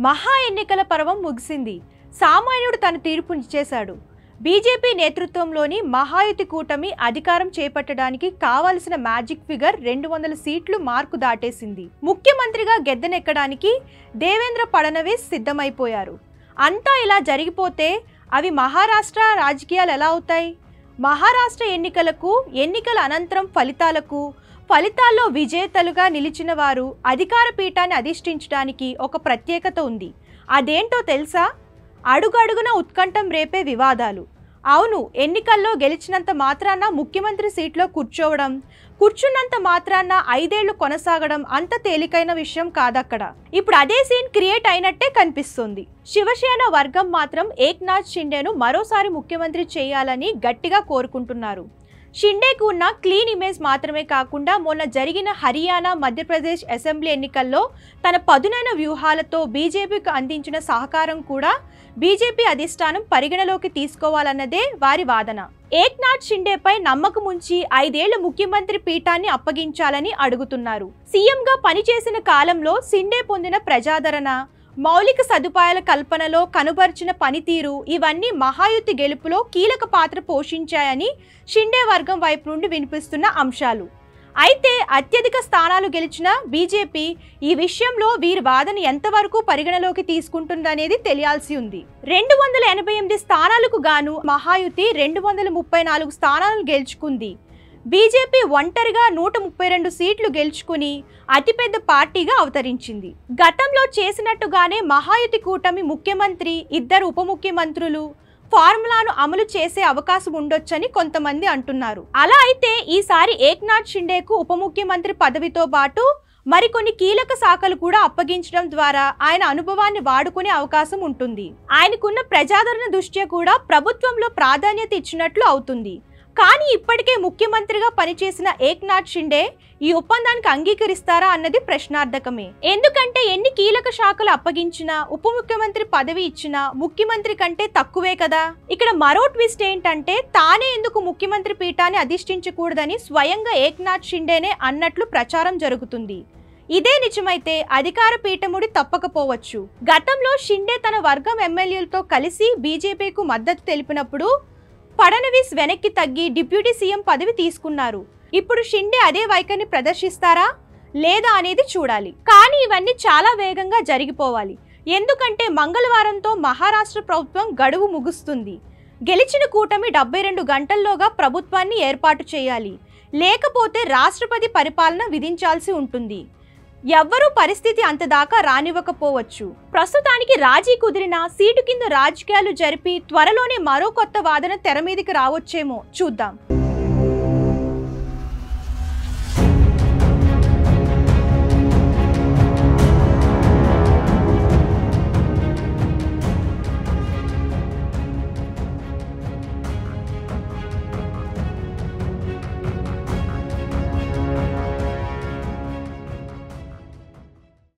మహా ఎన్నికల పర్వం ముగిసింది. సామాన్యుడు తన తీర్పునిచ్చేశాడు. బీజేపీ నేతృత్వంలోని మహాయుతి కూటమి అధికారం చేపట్టడానికి కావాల్సిన మ్యాజిక్ ఫిగర్ 200 సీట్లు మార్కు దాటేసింది. ముఖ్యమంత్రిగా గెద్దెనెక్కడానికి దేవేంద్ర ఫడ్నవీస్ సిద్ధమైపోయారు. అంతా ఇలా జరిగిపోతే అవి మహారాష్ట్ర రాజకీయాలు ఎలా అవుతాయి? మహారాష్ట్ర ఎన్నికల అనంతరం ఫలితాల్లో విజేతలుగా నిలిచిన వారు అధికార పీఠాన్ని అధిష్ఠించడానికి ఒక ప్రత్యేకత ఉంది. అదేంటో తెలుసా? అడుగడుగున ఉత్కంఠం రేపే వివాదాలు. అవును, ఎన్నికల్లో గెలిచినంత మాత్రాన ముఖ్యమంత్రి సీట్లో కూర్చున్నంత మాత్రాన 5 ఏళ్లు కొనసాగడం అంత తేలికైన విషయం కాదక్కడ. ఇప్పుడు అదే సీన్ క్రియేట్ అయినట్టే కనిపిస్తుంది. శివసేన వర్గం మాత్రం ఏక్నాథ్ షిండేను మరోసారి ముఖ్యమంత్రి చేయాలని గట్టిగా కోరుకుంటున్నారు. షిండేకు ఉన్న క్లీన్ ఇమేజ్ మాత్రమే కాకుండా మొన్న జరిగిన హర్యానా, మధ్యప్రదేశ్ అసెంబ్లీ ఎన్నికల్లో తన పదునైన వ్యూహాలతో బీజేపీకి అందించిన సహకారం కూడా బీజేపీ అధిష్టానం పరిగణలోకి తీసుకోవాలన్నదే వారి వాదన. ఏక్నాథ్ షిండేపై నమ్మకం ఉంచి 5 ఏళ్ల ముఖ్యమంత్రి పీఠాన్ని అప్పగించాలని అడుగుతున్నారు. సీఎంగా పనిచేసిన కాలంలో షిండే పొందిన ప్రజాదరణ, మౌలిక సదుపాయాల కల్పనలో కనుబర్చిన పనితీరు ఇవన్నీ మహాయుతి గెలుపులో కీలక పాత్ర పోషించాయని షిండే వర్గం వైపు నుండి వినిపిస్తున్న అంశాలు. అయితే అత్యధిక స్థానాలు గెలిచిన బీజేపీ ఈ విషయంలో వీరి వాదన ఎంతవరకు పరిగణలోకి తీసుకుంటుందనేది తెలియాల్సి ఉంది. 288 స్థానాలకు గాను మహాయుతి 234 స్థానాలను గెలుచుకుంది. బీజేపీ ఒంటరిగా 132 సీట్లు గెలుచుకుని అతిపెద్ద పార్టీగా అవతరించింది. గతంలో చేసినట్టుగానే మహాయుతి కూటమి ముఖ్యమంత్రి, 2 ఉప ముఖ్యమంత్రులు ఫార్ములాను అమలు చేసే అవకాశం ఉండొచ్చని కొంతమంది అంటున్నారు. అలా అయితే ఈసారి ఏక్నాథ్ షిండేకు ఉప ముఖ్యమంత్రి పదవితో పాటు మరికొన్ని కీలక శాఖలు కూడా అప్పగించడం ద్వారా ఆయన అనుభవాన్ని వాడుకునే అవకాశం ఉంటుంది. ఆయనకున్న ప్రజాదరణ దృష్ట్యా కూడా ప్రభుత్వంలో ప్రాధాన్యత ఇచ్చినట్లు అవుతుంది. కానీ ఇప్పటికే ముఖ్యమంత్రిగా పనిచేసిన ఏక్నాథ్ షిండే ఈ ఒప్పందానికి అంగీకరిస్తారా అన్నది ప్రశ్నార్థకమే. ఎందుకంటే ఎన్ని కీలక శాఖలు అప్పగించినా, ఉప ముఖ్యమంత్రి పదవి ఇచ్చినా ముఖ్యమంత్రి కంటే తక్కువే కదా. ఇక్కడ మరో ట్విస్ట్ ఏంటంటే తానే ఎందుకు ముఖ్యమంత్రి పీఠాన్ని అధిష్ఠించకూడదని స్వయంగా ఏక్నాథ్ షిండేనే అన్నట్లు ప్రచారం జరుగుతుంది. ఇదే నిజమైతే అధికార పీఠముడి తప్పకపోవచ్చు. గతంలో షిండే తన వర్గం ఎమ్మెల్యేలతో కలిసి బీజేపీకు మద్దతు తెలిపినప్పుడు ఫడ్నవీస్ వెనక్కి తగ్గి డిప్యూటీ సీఎం పదవి తీసుకున్నారు. ఇప్పుడు షిండే అదే వైఖరిని ప్రదర్శిస్తారా లేదా అనేది చూడాలి. కానీ ఇవన్నీ చాలా వేగంగా జరిగిపోవాలి. ఎందుకంటే మంగళవారంతో మహారాష్ట్ర ప్రభుత్వం గడువు ముగుస్తుంది. గెలిచిన కూటమి 72 గంటల్లోగా ప్రభుత్వాన్ని ఏర్పాటు చేయాలి. లేకపోతే రాష్ట్రపతి పరిపాలన విధించాల్సి ఉంటుంది. ఎవ్వరూ పరిస్థితి అంతదాకా రానివ్వకపోవచ్చు. ప్రస్తుతానికి రాజీ కుదిరిన సీటు కింద రాజకీయాలు జరిపి త్వరలోనే మరో కొత్త వాదన తెర మీదకి రావచ్చేమో చూద్దాం.